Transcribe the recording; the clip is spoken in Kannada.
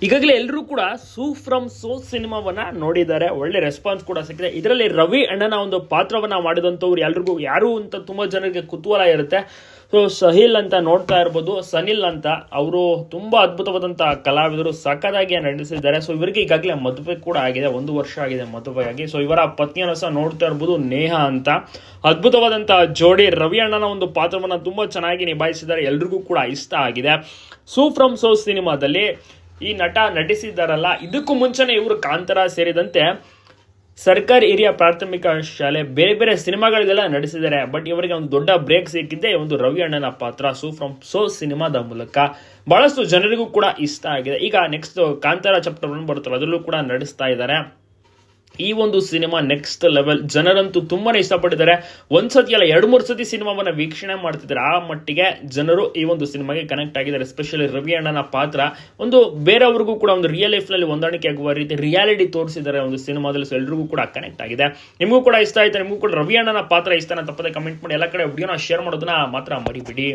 ಈಗಾಗಲೇ ಎಲ್ಲರೂ ಕೂಡ ಸೂ ಫ್ರಮ್ ಸೋ ಸಿನಿಮಾವನ್ನ ನೋಡಿದ್ದಾರೆ, ಒಳ್ಳೆ ರೆಸ್ಪಾನ್ಸ್ ಕೂಡ ಸಿಕ್ಕಿದೆ. ಇದರಲ್ಲಿ ರವಿ ಅಣ್ಣನ ಒಂದು ಪಾತ್ರವನ್ನ ಮಾಡಿದಂಥವ್ರು ಎಲ್ರಿಗೂ ಯಾರು ಅಂತ ತುಂಬಾ ಜನರಿಗೆ ಕುತೂಹಲ ಇರುತ್ತೆ. ಸೊ ಸಹಿಲ್ ಅಂತ ನೋಡ್ತಾ ಇರ್ಬೋದು, ಸನಿಲ್ ಅಂತ ಅವರು ತುಂಬಾ ಅದ್ಭುತವಾದಂಥ ಕಲಾವಿದರು, ಸಖತ್ತಾಗಿ ನಟಿಸಿದ್ದಾರೆ. ಸೊ ಇವರಿಗೆ ಈಗಾಗಲೇ ಮದುವೆ ಕೂಡ ಆಗಿದೆ, 1 ವರ್ಷ ಆಗಿದೆ ಮದುವೆಯಾಗಿ. ಸೊ ಇವರ ಪತ್ನಿಯನ್ನು ಸಹ ನೋಡ್ತಾ ಇರ್ಬೋದು, ನೇಹಾ ಅಂತ. ಅದ್ಭುತವಾದಂಥ ಜೋಡಿ. ರವಿ ಅಣ್ಣನ ಒಂದು ಪಾತ್ರವನ್ನ ತುಂಬಾ ಚೆನ್ನಾಗಿ ನಿಭಾಯಿಸಿದ್ದಾರೆ, ಎಲ್ರಿಗೂ ಕೂಡ ಇಷ್ಟ ಆಗಿದೆ. ಸೂ ಫ್ರಮ್ ಸೋ ಸಿನಿಮಾದಲ್ಲಿ ಈ ನಟ ನಟಿಸಿದ್ದಾರಲ್ಲ, ಇದಕ್ಕೂ ಮುಂಚೆನೆ ಇವರು ಕಾಂತಾರ ಸೇರಿದಂತೆ ಸರ್ಕಾರಿ ಹಿರಿಯ ಪ್ರಾಥಮಿಕ ಶಾಲೆ ಬೇರೆ ಬೇರೆ ಸಿನಿಮಾಗಳಿಗೆಲ್ಲ ನಟಿಸಿದ್ದಾರೆ. ಬಟ್ ಇವರಿಗೆ ಒಂದು ದೊಡ್ಡ ಬ್ರೇಕ್ ಸಿಕ್ಕಿದ್ದೆ ಒಂದು ರವಿ ಅಣ್ಣನ ಪಾತ್ರ ಸೂ ಫ್ರಮ್ ಸೋ ಸಿನಿಮಾದ ಮೂಲಕ. ಬಹಳಷ್ಟು ಜನರಿಗೂ ಕೂಡ ಇಷ್ಟ ಆಗಿದೆ. ಈಗ ನೆಕ್ಸ್ಟ್ ಕಾಂತಾರ ಚಾಪ್ಟರ್ 1 ಬರುತ್ತಲ್ಲ, ಅದರಲ್ಲೂ ಕೂಡ ನಡೆಸ್ತಾ ಇದ್ದಾರೆ. ಈ ಒಂದು ಸಿನಿಮಾ ನೆಕ್ಸ್ಟ್ ಲೆವೆಲ್. ಜನರಂತೂ ತುಂಬಾನೇ ಇಷ್ಟಪಟ್ಟಿದ್ದಾರೆ. ಒಂದ್ಸತಿ ಅಲ್ಲ 2-3 ಸತಿ ಸಿನಿಮಾವನ್ನ ವೀಕ್ಷಣೆ ಮಾಡ್ತಿದ್ದಾರೆ. ಆ ಮಟ್ಟಿಗೆ ಜನರು ಈ ಒಂದು ಸಿನಿಮಾಗೆ ಕನೆಕ್ಟ್ ಆಗಿದ್ದಾರೆ. ಎಸ್ಪೆಷಲಿ ರವಿ ಅಣ್ಣನ ಪಾತ್ರ ಒಂದು ಬೇರೆಯವ್ರಿಗೂ ಕೂಡ ಒಂದು ರಿಯಲ್ ಲೈಫ್ ನಲ್ಲಿ ಹೊಂದಾಣಿಕೆ ಆಗುವ ರೀತಿ ರಿಯಾಲಿಟಿ ತೋರಿಸಿದ್ದಾರೆ ಒಂದು ಸಿನಿಮಾದಲ್ಲಿ. ಸೊ ಎಲ್ರಿಗೂ ಕೂಡ ಕನೆಕ್ಟ್ ಆಗಿದೆ. ನಿಮಗೂ ಕೂಡ ಇಷ್ಟ ಆಯ್ತಾ? ನಿಮಗೂ ಕೂಡ ರವಿ ಅಣ್ಣನ ಪಾತ್ರ ಇಷ್ಟನ? ತಪ್ಪದೆ ಕಮೆಂಟ್ ಮಾಡಿ. ಎಲ್ಲ ಕಡೆ ವಿಡಿಯೋನ ಶೇರ್ ಮಾಡೋದನ್ನ ಮಾತ್ರ ಮರಿಬಿಡಿ.